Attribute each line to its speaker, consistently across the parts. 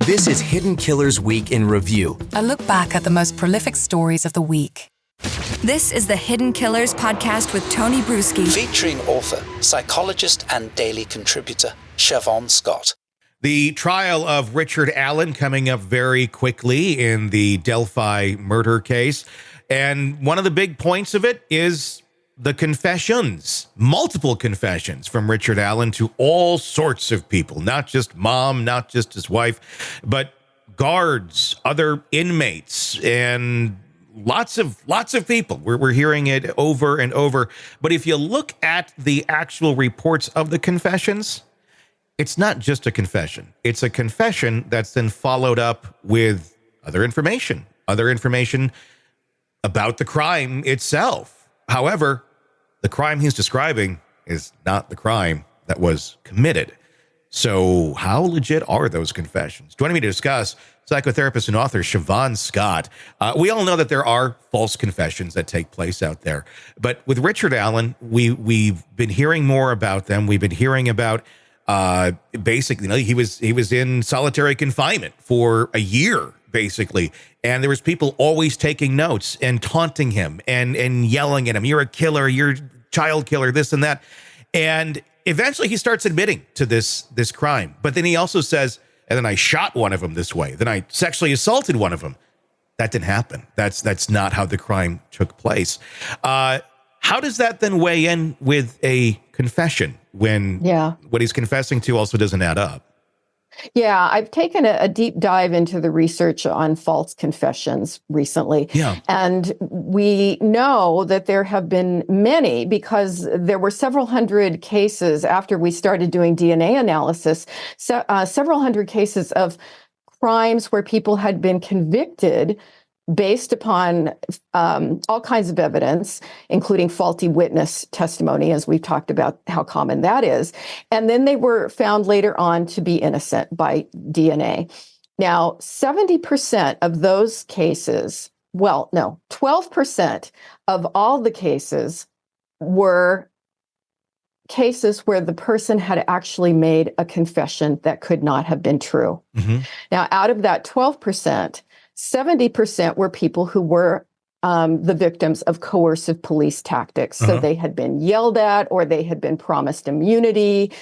Speaker 1: This is Hidden Killers Week in Review.
Speaker 2: A look back at the most prolific stories of the week.
Speaker 3: This is the Hidden Killers podcast with Tony Brueski.
Speaker 4: Featuring author, psychologist and daily contributor, Shavaun Scott.
Speaker 5: The trial of Richard Allen coming up very quickly in the Delphi murder case. And one of the big points of it is the confessions, multiple confessions from Richard Allen to all sorts of people, not just mom, not just his wife, but guards, other inmates, and lots of people. We're hearing it over and over. But if you look at the actual reports of the confessions, it's not just a confession. It's a confession that's then followed up with other information about the crime itself. However, the crime he's describing is not the crime that was committed. So how legit are those confessions? Joining me to discuss, psychotherapist and author Shavaun Scott. We all know that there are false confessions that take place out there. But with Richard Allen, we've been hearing more about them. We've been hearing about basically, he was in solitary confinement for a year, basically. And there was people always taking notes and taunting him and yelling at him. You're a killer, you're a child killer, this and that. And eventually he starts admitting to this crime. But then he also says, and then I shot one of them this way. Then I sexually assaulted one of them. That didn't happen. That's not how the crime took place. How does that then weigh in with a confession when what he's confessing to also doesn't add up?
Speaker 6: Yeah, I've taken a deep dive into the research on false confessions recently. Yeah. And we know that there have been many, because there were several hundred cases after we started doing DNA analysis, several hundred cases of crimes where people had been convicted based upon all kinds of evidence, including faulty witness testimony, as we've talked about how common that is. And then they were found later on to be innocent by DNA. Now, 70% of those cases, 12% of all the cases were cases where the person had actually made a confession that could not have been true. Mm-hmm. Now, out of that 12%, 70% were people who were the victims of coercive police tactics. So they had been yelled at, or they had been promised immunity,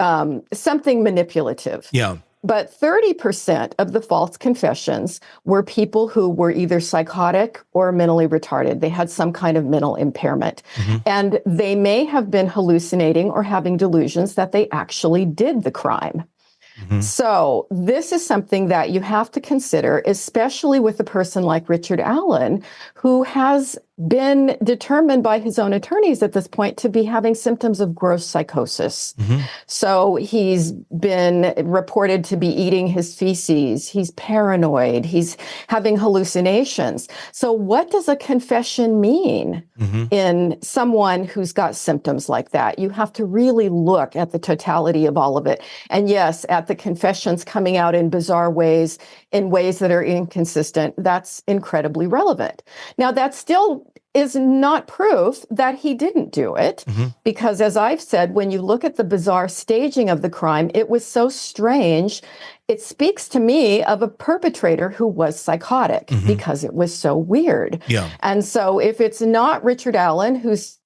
Speaker 6: something manipulative. Yeah. But 30% of the false confessions were people who were either psychotic or mentally retarded. They had some kind of mental impairment. Mm-hmm. And they may have been hallucinating or having delusions that they actually did the crime. Mm-hmm. So this is something that you have to consider, especially with a person like Richard Allen, who has been determined by his own attorneys at this point to be having symptoms of gross psychosis. Mm-hmm. So he's been reported to be eating his feces. He's paranoid. He's having hallucinations. So what does a confession mean in someone who's got symptoms like that? You have to really look at the totality of all of it. And yes, at the confessions coming out in bizarre ways, in ways that are inconsistent, that's incredibly relevant. Now, that still is not proof that he didn't do it, because as I've said, when you look at the bizarre staging of the crime, it was so strange. It speaks to me of a perpetrator who was psychotic because it was so weird. Yeah. And so if it's not Richard Allen, who's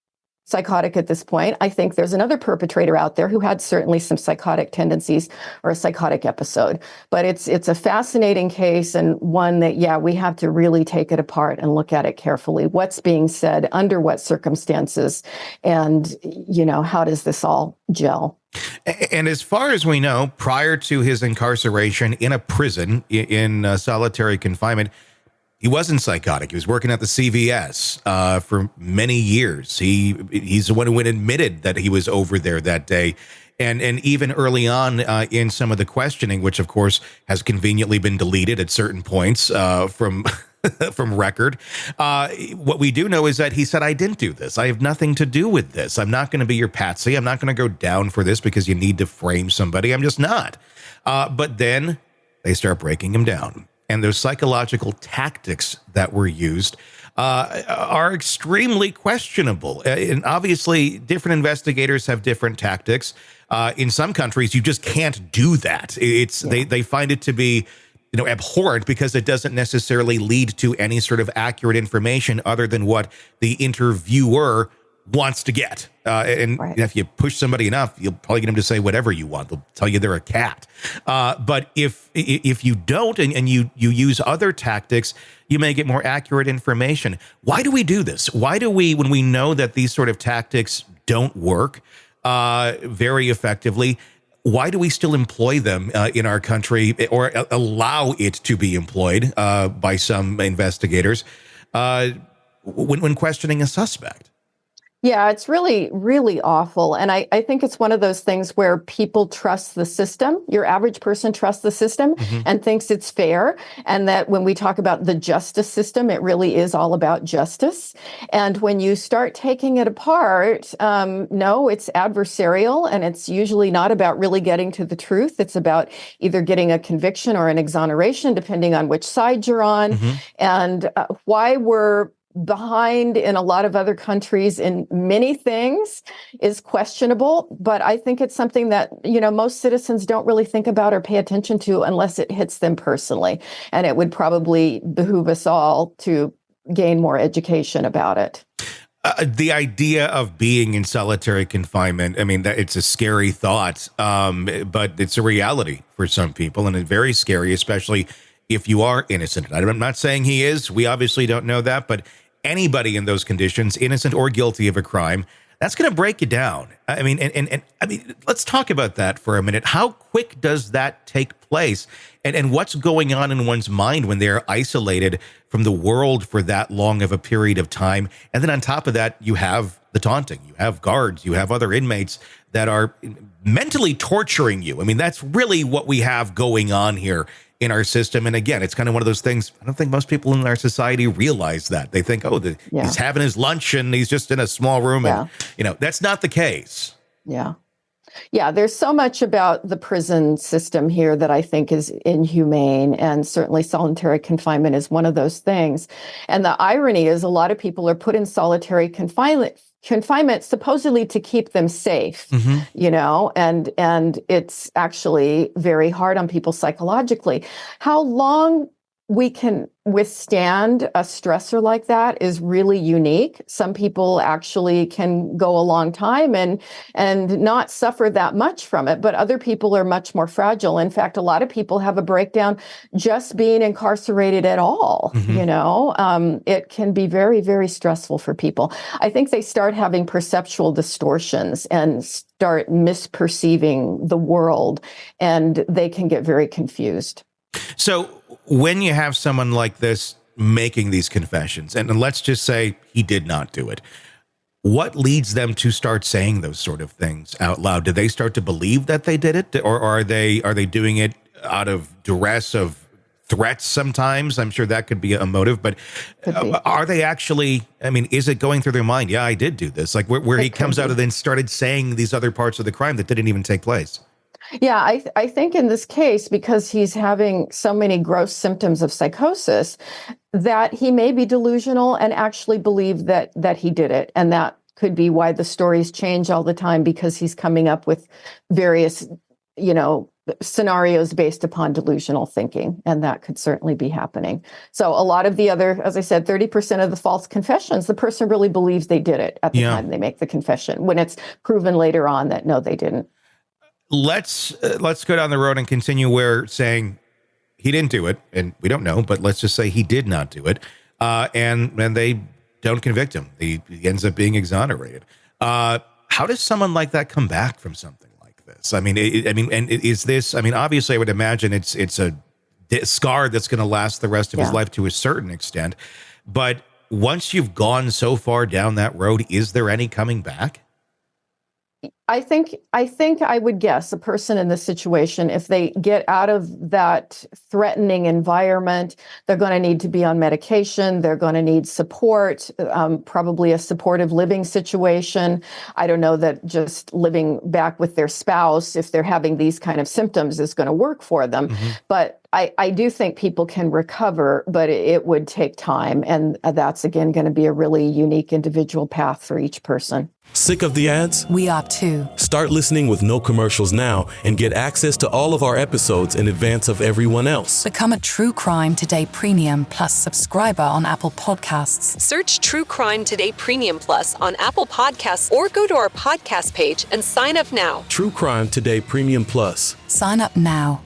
Speaker 6: psychotic at this point, I think there's another perpetrator out there who had certainly some psychotic tendencies or a psychotic episode. But it's a fascinating case, and one that, we have to really take it apart and look at it carefully. What's being said, under what circumstances, and, how does this all gel?
Speaker 5: And as far as we know, prior to his incarceration in a prison in solitary confinement, he wasn't psychotic. He was working at the CVS for many years. He's the one who admitted that he was over there that day. And even early on in some of the questioning, which of course has conveniently been deleted at certain points from record, what we do know is that he said, I didn't do this. I have nothing to do with this. I'm not going to be your patsy. I'm not going to go down for this because you need to frame somebody. I'm just not. But then they start breaking him down. And those psychological tactics that were used are extremely questionable. And obviously, different investigators have different tactics. In some countries, you just can't do that. They find it to be abhorrent because it doesn't necessarily lead to any sort of accurate information other than what the interviewer wants to get. And if you push somebody enough, you'll probably get them to say whatever you want. They'll tell you they're a cat. But if you don't and you use other tactics, you may get more accurate information. Why do we do this? Why do we, when we know that these sort of tactics don't work very effectively, why do we still employ them in our country, or allow it to be employed by some investigators when questioning a suspect?
Speaker 6: Yeah, it's really, really awful. And I think it's one of those things where people trust the system. Your average person trusts the system and thinks it's fair. And that when we talk about the justice system, it really is all about justice. And when you start taking it apart, no, it's adversarial. And it's usually not about really getting to the truth. It's about either getting a conviction or an exoneration, depending on which side you're on. And why we're behind in a lot of other countries in many things is questionable, but I think it's something that, most citizens don't really think about or pay attention to unless it hits them personally. And it would probably behoove us all to gain more education about it.
Speaker 5: The idea of being in solitary confinement, it's a scary thought, but it's a reality for some people, and it's very scary, especially if you are innocent. I'm not saying he is. We obviously don't know that, but anybody in those conditions, innocent or guilty of a crime, that's going to break you down. Let's talk about that for a minute. How quick does that take place? And what's going on in one's mind when they're isolated from the world for that long of a period of time? And then on top of that, you have the taunting, you have guards, you have other inmates that are mentally torturing you. That's really what we have going on here in our system. And again, it's kind of one of those things, I don't think most people in our society realize that. They think, he's having his lunch and he's just in a small room. And, that's not the case.
Speaker 6: Yeah. Yeah, there's so much about the prison system here that I think is inhumane, and certainly solitary confinement is one of those things. And the irony is a lot of people are put in solitary confinement supposedly to keep them safe, and it's actually very hard on people psychologically. How long we can withstand a stressor like that is really unique. Some people actually can go a long time and not suffer that much from it, but other people are much more fragile. In fact, a lot of people have a breakdown just being incarcerated at all. It can be very, very stressful for people. I think they start having perceptual distortions and start misperceiving the world, and they can get very confused.
Speaker 5: So when you have someone like this making these confessions, and let's just say he did not do it, what leads them to start saying those sort of things out loud? Do they start to believe that they did it, or are they doing it out of duress, of threats sometimes? I'm sure that could be a motive, but are they actually, is it going through their mind? Yeah, I did do this. Like where he comes out and then started saying these other parts of the crime that didn't even take place.
Speaker 6: Yeah, I think in this case, because he's having so many gross symptoms of psychosis, that he may be delusional and actually believe that he did it. And that could be why the stories change all the time, because he's coming up with various, scenarios based upon delusional thinking. And that could certainly be happening. So a lot of the other, as I said, 30% of the false confessions, the person really believes they did it at the time they make the confession, when it's proven later on that no, they didn't.
Speaker 5: Let's go down the road and continue where saying he didn't do it, and we don't know, but let's just say he did not do it, and they don't convict him. He ends up being exonerated. How does someone like that come back from something like this? Is this? Obviously, I would imagine it's a scar that's going to last the rest of his life to a certain extent. But once you've gone so far down that road, is there any coming back?
Speaker 6: I think I would guess a person in this situation, if they get out of that threatening environment, they're going to need to be on medication. They're going to need support, probably a supportive living situation. I don't know that just living back with their spouse, if they're having these kind of symptoms, is going to work for them. But I do think people can recover, but it would take time. And that's, again, going to be a really unique individual path for each person.
Speaker 7: Sick of the ads?
Speaker 2: We are too.
Speaker 7: Start listening with no commercials now and get access to all of our episodes in advance of everyone else.
Speaker 2: Become a True Crime Today Premium Plus subscriber on Apple Podcasts.
Speaker 8: Search True Crime Today Premium Plus on Apple Podcasts or go to our podcast page and sign up now.
Speaker 7: True Crime Today Premium Plus.
Speaker 2: Sign up now.